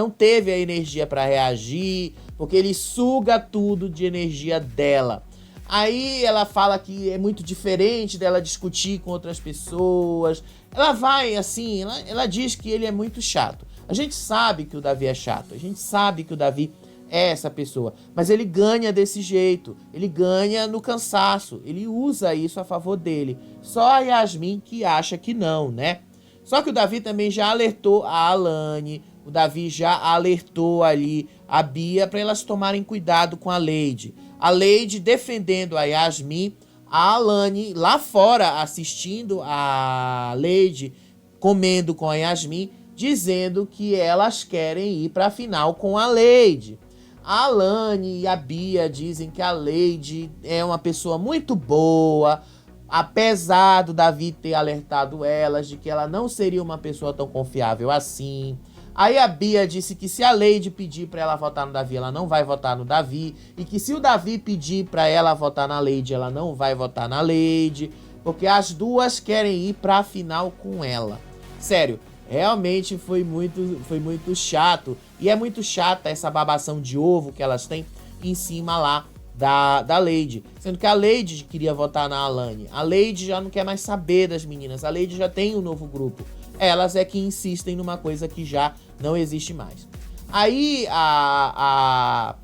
teve a energia para reagir, porque ele suga tudo de energia dela. Aí ela fala que é muito diferente dela discutir com outras pessoas. Ela vai assim, ela diz que ele é muito chato. A gente sabe que o Davi é chato, a gente sabe que o Davi é essa pessoa, mas ele ganha desse jeito, ele ganha no cansaço, ele usa isso a favor dele. Só a Yasmin que acha que não, né? Só que o Davi também já alertou a Alane, o Davi já alertou ali a Bia para elas tomarem cuidado com a Lady. A Lady defendendo a Yasmin, a Alane lá fora assistindo a Lady comendo com a Yasmin, dizendo que elas querem ir para a final com a Lady. A Alane e a Bia dizem que a Lady é uma pessoa muito boa, apesar do Davi ter alertado elas de que ela não seria uma pessoa tão confiável assim. Aí a Bia disse que se a Lady pedir pra ela votar no Davi, ela não vai votar no Davi. E que se o Davi pedir pra ela votar na Lady, ela não vai votar na Lady. Porque as duas querem ir pra final com ela. Sério, realmente foi muito chato. E é muito chata essa babação de ovo que elas têm em cima lá da Lady. Sendo que a Lady queria votar na Alane. A Lady já não quer mais saber das meninas. A Lady já tem um novo grupo. Elas é que insistem numa coisa que já não existe mais. Aí a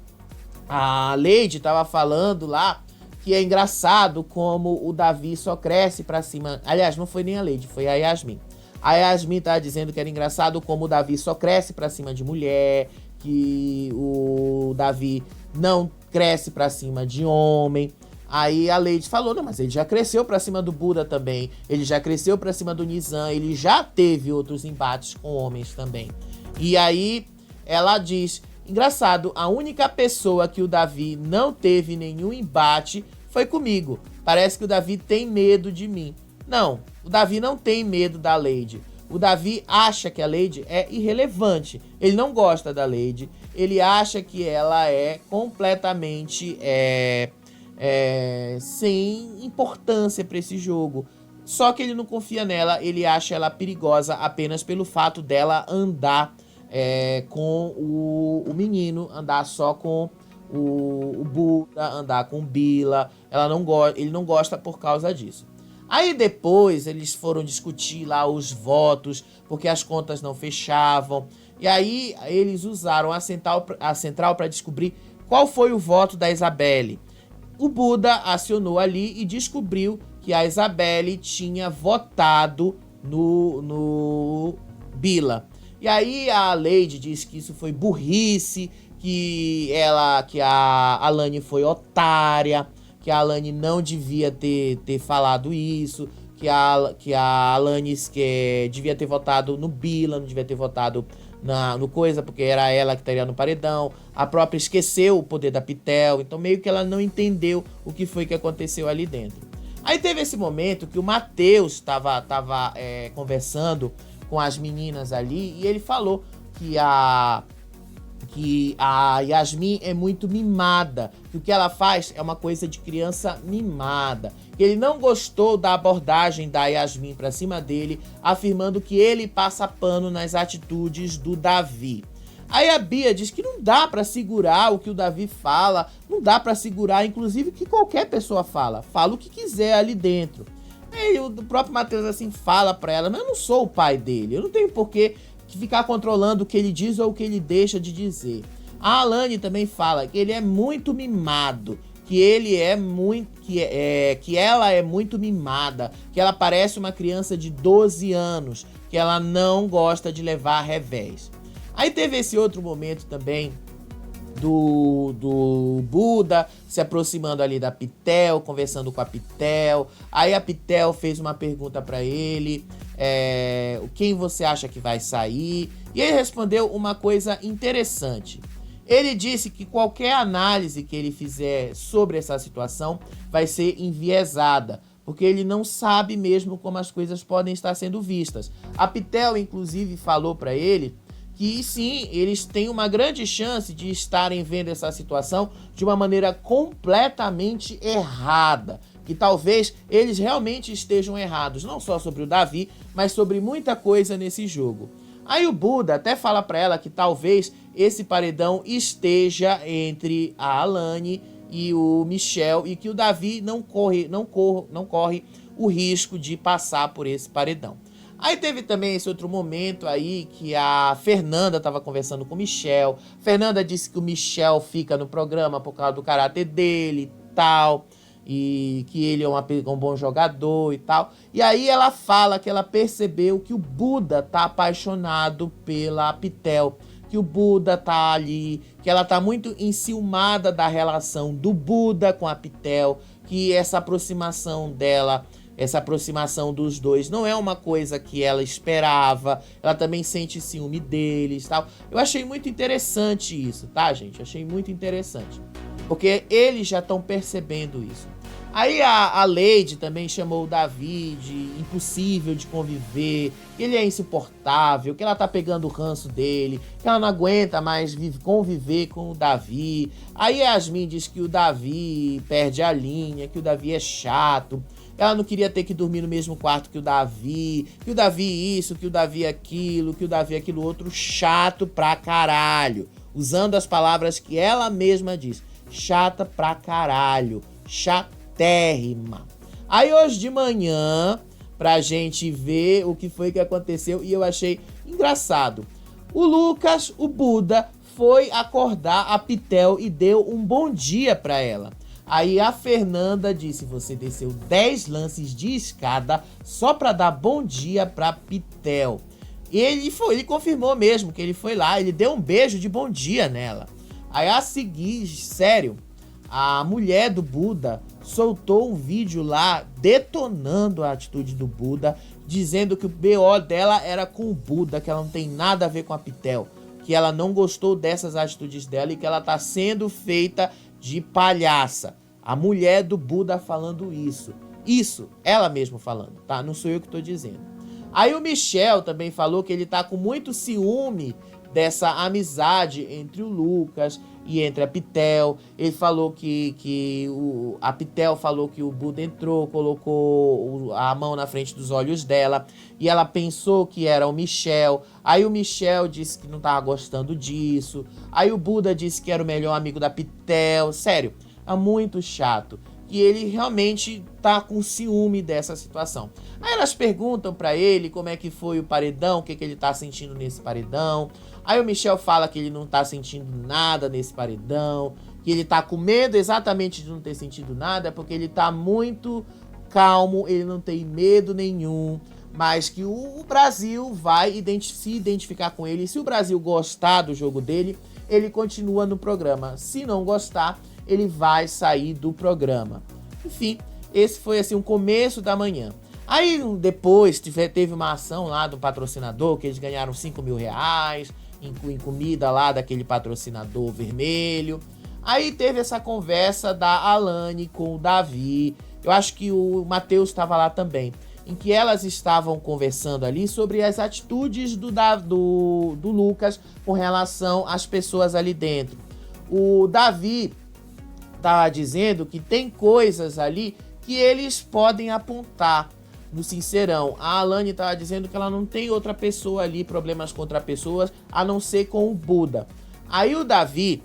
Lady tava falando lá que é engraçado como o Davi só cresce pra cima. Aliás, não foi nem a Lady, foi a Yasmin. A Yasmin tava dizendo que era engraçado como o Davi só cresce pra cima de mulher, que o Davi não cresce pra cima de homem. Aí a Lady falou, não, mas ele já cresceu pra cima do Buda também, ele já cresceu pra cima do Nizam, ele já teve outros embates com homens também. E aí ela diz, engraçado, a única pessoa que o Davi não teve nenhum embate foi comigo. Parece que o Davi tem medo de mim. Não, o Davi não tem medo da Lady. O Davi acha que a Lady é irrelevante. Ele não gosta da Lady. Ele acha que ela é completamente sem importância para esse jogo. Só que ele não confia nela. Ele acha ela perigosa apenas pelo fato dela andar com o menino, andar só com o Buda, andar com Bila. Ele não gosta por causa disso. Aí depois eles foram discutir lá os votos, porque as contas não fechavam. E aí eles usaram a central para descobrir qual foi o voto da Isabelle. O Buda acionou ali e descobriu que a Isabelle tinha votado no Bila. E aí a Lady disse que isso foi burrice, que a Alane foi otária, que a Alane não devia ter falado isso, que a Alane devia ter votado no Bila, não devia ter votado no coisa, porque era ela que estaria no paredão. A própria esqueceu o poder da Pitel, então meio que ela não entendeu o que foi que aconteceu ali dentro. Aí teve esse momento que o Matheus estava conversando com as meninas ali e ele falou que a Yasmin é muito mimada, que o que ela faz é uma coisa de criança mimada. Ele não gostou da abordagem da Yasmin pra cima dele, afirmando que ele passa pano nas atitudes do Davi. Aí a Bia diz que não dá pra segurar o que o Davi fala, não dá pra segurar, inclusive, o que qualquer pessoa fala o que quiser ali dentro. Aí o próprio Matheus assim fala pra ela, mas eu não sou o pai dele, eu não tenho porquê ficar controlando o que ele diz ou o que ele deixa de dizer. A Alane também fala que ele é muito mimado, que ela é muito mimada, que ela parece uma criança de 12 anos, que ela não gosta de levar revés. Aí teve esse outro momento também do Buda se aproximando ali da Pitel, conversando com a Pitel. Aí a Pitel fez uma pergunta para ele, quem você acha que vai sair? E ele respondeu uma coisa interessante. Ele disse que qualquer análise que ele fizer sobre essa situação vai ser enviesada, porque ele não sabe mesmo como as coisas podem estar sendo vistas. A Pitel, inclusive, falou para ele que sim, eles têm uma grande chance de estarem vendo essa situação de uma maneira completamente errada. Que talvez eles realmente estejam errados, não só sobre o Davi, mas sobre muita coisa nesse jogo. Aí o Buda até fala pra ela que talvez esse paredão esteja entre a Alane e o Michel e que o Davi não corre o risco de passar por esse paredão. Aí teve também esse outro momento aí que a Fernanda estava conversando com o Michel. Fernanda disse que o Michel fica no programa por causa do caráter dele e tal, e que ele é um bom jogador e tal. E aí ela fala que ela percebeu que o Buda tá apaixonado pela Pitel, que o Buda tá ali, que ela tá muito enciumada da relação do Buda com a Pitel, que essa aproximação dos dois não é uma coisa que ela esperava. Ela também sente ciúme deles e tal. Eu achei muito interessante isso, tá, gente? Achei muito interessante. Porque eles já estão percebendo isso. Aí a Lady também chamou o Davi de impossível de conviver, que ele é insuportável, que ela tá pegando o ranço dele, que ela não aguenta mais conviver com o Davi. Aí a Yasmin diz que o Davi perde a linha, que o Davi é chato. Ela não queria ter que dormir no mesmo quarto que o Davi isso, que o Davi aquilo, que o Davi aquilo outro, chato pra caralho. Usando as palavras que ela mesma diz, chata pra caralho, chatérrima. Aí hoje de manhã, pra gente ver o que foi que aconteceu, e eu achei engraçado. O Lucas, o Buda, foi acordar a Pitel e deu um bom dia pra ela. Aí a Fernanda disse, você desceu 10 lances de escada só pra dar bom dia pra Pitel. Ele confirmou mesmo que ele foi lá, ele deu um beijo de bom dia nela. Aí a seguir, sério, a mulher do Buda soltou um vídeo lá detonando a atitude do Buda, dizendo que o BO dela era com o Buda, que ela não tem nada a ver com a Pitel, que ela não gostou dessas atitudes dela e que ela tá sendo feita de palhaça. A mulher do Buda falando isso. Isso, ela mesma falando, tá? Não sou eu que tô dizendo. Aí o Michel também falou que ele tá com muito ciúme dessa amizade entre o Lucas e entre a Pitel. Ele falou a Pitel falou que o Buda entrou, colocou a mão na frente dos olhos dela e ela pensou que era o Michel. Aí o Michel disse que não tava gostando disso. Aí o Buda disse que era o melhor amigo da Pitel. Sério, é muito chato. E ele realmente tá com ciúme dessa situação. Aí elas perguntam pra ele como é que foi o paredão, o que ele tá sentindo nesse paredão. Aí o Michel fala que ele não tá sentindo nada nesse paredão, que ele tá com medo exatamente de não ter sentido nada, porque ele tá muito calmo, ele não tem medo nenhum, mas que o Brasil vai se identificar com ele. Se o Brasil gostar do jogo dele, ele continua no programa. Se não gostar, ele vai sair do programa. Enfim, esse foi assim o começo da manhã. Aí depois teve uma ação lá do patrocinador, que eles ganharam 5 mil reais em comida lá daquele patrocinador vermelho. Aí teve essa conversa da Alane com o Davi. Eu acho que o Matheus estava lá também, em que elas estavam conversando ali sobre as atitudes do Lucas com relação às pessoas ali dentro. O Davi tá dizendo que tem coisas ali que eles podem apontar no Sincerão. A Alane tava dizendo que ela não tem outra pessoa ali, problemas com outras pessoas, a não ser com o Buda. Aí o Davi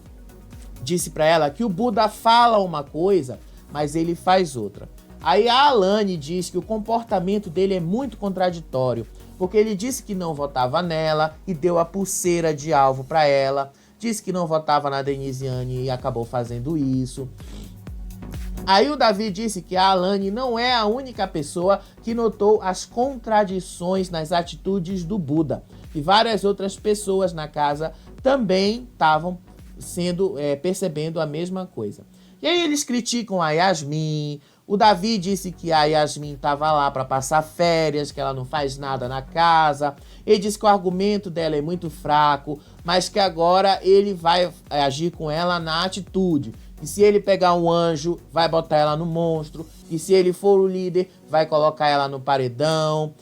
disse pra ela que o Buda fala uma coisa, mas ele faz outra. Aí a Alane diz que o comportamento dele é muito contraditório, porque ele disse que não votava nela e deu a pulseira de alvo pra ela. Disse que não votava na Denisiane e acabou fazendo isso. Aí o Davi disse que a Alane não é a única pessoa que notou as contradições nas atitudes do Buda. E várias outras pessoas na casa também estavam percebendo a mesma coisa. E aí eles criticam a Yasmin. O Davi disse que a Yasmin estava lá para passar férias, que ela não faz nada na casa. Ele disse que o argumento dela é muito fraco, mas que agora ele vai agir com ela na atitude. E se ele pegar um anjo, vai botar ela no monstro. E se ele for o líder, vai colocar ela no paredão.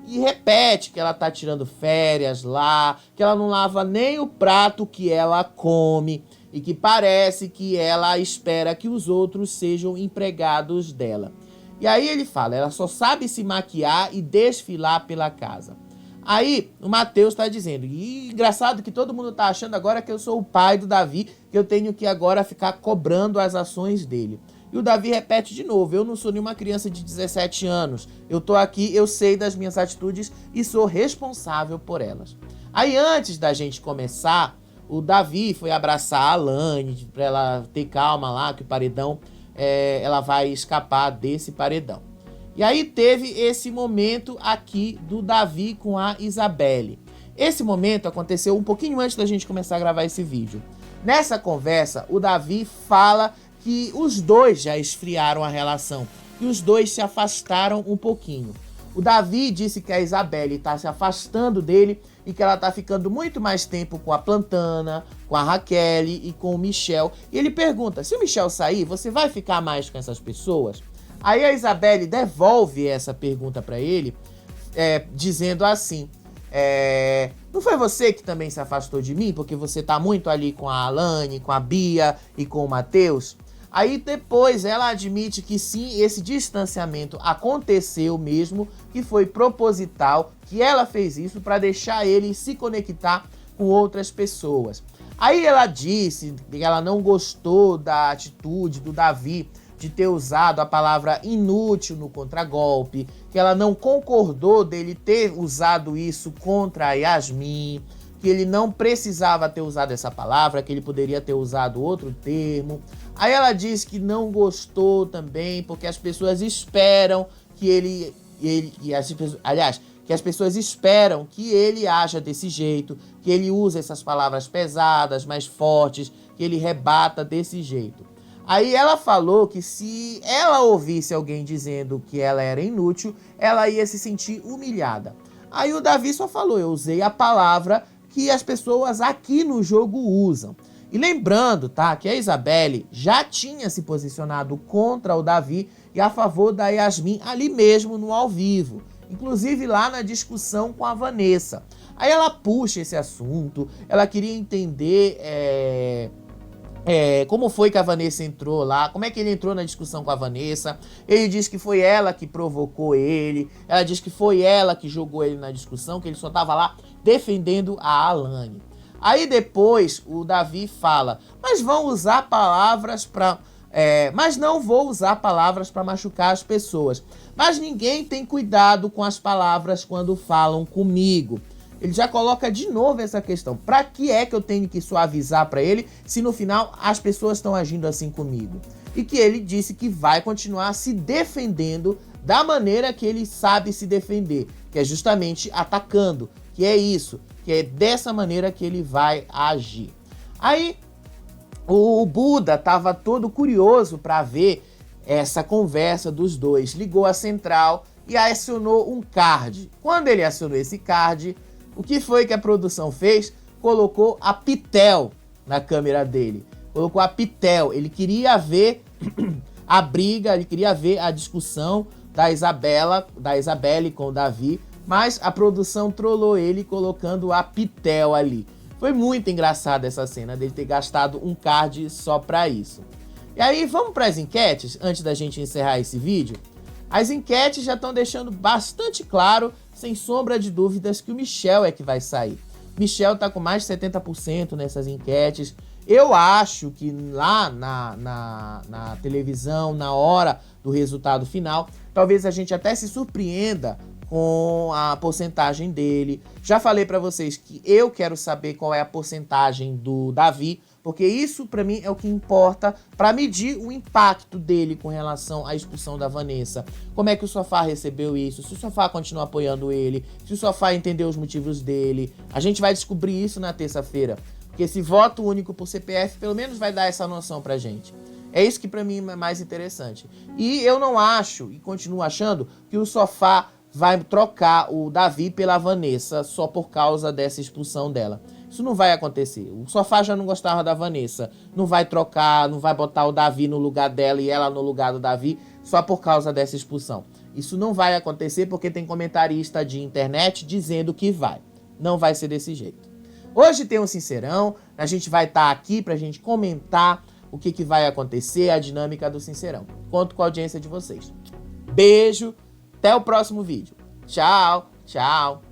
E repete que ela tá tirando férias lá, que ela não lava nem o prato que ela come. E que parece que ela espera que os outros sejam empregados dela. E aí ele fala, ela só sabe se maquiar e desfilar pela casa. Aí o Matheus tá dizendo, e engraçado que todo mundo tá achando agora que eu sou o pai do Davi, que eu tenho que agora ficar cobrando as ações dele. E o Davi repete de novo, eu não sou nenhuma criança de 17 anos, eu tô aqui, eu sei das minhas atitudes e sou responsável por elas. Aí antes da gente começar, o Davi foi abraçar a Alane pra ela ter calma lá, que o paredão, ela vai escapar desse paredão. E aí teve esse momento aqui do Davi com a Isabelle. Esse momento aconteceu um pouquinho antes da gente começar a gravar esse vídeo. Nessa conversa, o Davi fala que os dois já esfriaram a relação, que os dois se afastaram um pouquinho. O Davi disse que a Isabelle está se afastando dele e que ela está ficando muito mais tempo com a Plantana, com a Raquel e com o Michel. E ele pergunta, se o Michel sair, você vai ficar mais com essas pessoas? Aí a Isabelle devolve essa pergunta para ele, dizendo assim, não foi você que também se afastou de mim? Porque você tá muito ali com a Alane, com a Bia e com o Matheus? Aí depois ela admite que sim, esse distanciamento aconteceu mesmo, que foi proposital, que ela fez isso para deixar ele se conectar com outras pessoas. Aí ela disse que ela não gostou da atitude do Davi de ter usado a palavra inútil no contragolpe, que ela não concordou dele ter usado isso contra a Yasmin, que ele não precisava ter usado essa palavra, que ele poderia ter usado outro termo. Aí ela diz que não gostou também, porque as pessoas esperam que que as pessoas esperam que ele haja desse jeito, que ele use essas palavras pesadas, mais fortes, que ele rebata desse jeito. Aí ela falou que se ela ouvisse alguém dizendo que ela era inútil, ela ia se sentir humilhada. Aí o Davi só falou, eu usei a palavra que as pessoas aqui no jogo usam. E lembrando, tá, que a Isabelle já tinha se posicionado contra o Davi e a favor da Yasmin ali mesmo no ao vivo. inclusive lá na discussão com a Vanessa. Aí ela puxa esse assunto, ela queria entender como foi que a Vanessa entrou lá, como é que ele entrou na discussão com a Vanessa. Ele diz que foi ela que provocou ele, ela diz que foi ela que jogou ele na discussão, que ele só tava lá defendendo a Alane. Aí depois o Davi fala, mas vão usar palavras para... mas não vou usar palavras para machucar as pessoas. Mas ninguém tem cuidado com as palavras quando falam comigo. Ele já coloca de novo essa questão. Para que é que eu tenho que suavizar para ele se no final as pessoas estão agindo assim comigo? E que ele disse que vai continuar se defendendo da maneira que ele sabe se defender, que é justamente atacando, que é isso, que é dessa maneira que ele vai agir. Aí o Buda estava todo curioso para ver essa conversa dos dois. Ligou a central e acionou um card. Quando ele acionou esse card, o que foi que a produção fez? Colocou a Pitel na câmera dele. Colocou a Pitel. Ele queria ver a briga, ele queria ver a discussão da Isabelle com o Davi, mas a produção trollou ele colocando a Pitel ali. Foi muito engraçada essa cena dele ter gastado um card só pra isso. E aí, vamos para as enquetes, antes da gente encerrar esse vídeo? As enquetes já estão deixando bastante claro, sem sombra de dúvidas, que o Michel é que vai sair. Michel tá com mais de 70% nessas enquetes. Eu acho que lá na televisão, na hora do resultado final, talvez a gente até se surpreenda com a porcentagem dele. Já falei pra vocês que eu quero saber qual é a porcentagem do Davi, porque isso pra mim é o que importa pra medir o impacto dele com relação à expulsão da Vanessa. Como é que o Sofá recebeu isso, se o Sofá continua apoiando ele, se o Sofá entendeu os motivos dele. A gente vai descobrir isso na terça-feira, porque esse voto único por CPF pelo menos vai dar essa noção pra gente. É isso que pra mim é mais interessante. E eu não acho, e continuo achando, que o Sofá vai trocar o Davi pela Vanessa só por causa dessa expulsão dela. Isso não vai acontecer. O Sofá já não gostava da Vanessa. Não vai trocar, não vai botar o Davi no lugar dela e ela no lugar do Davi só por causa dessa expulsão. Isso não vai acontecer porque tem comentarista de internet dizendo que vai. Não vai ser desse jeito. Hoje tem um Sincerão. A gente vai estar aqui pra gente comentar o que vai acontecer, a dinâmica do Sincerão. Conto com a audiência de vocês. Beijo. Até o próximo vídeo. Tchau, tchau.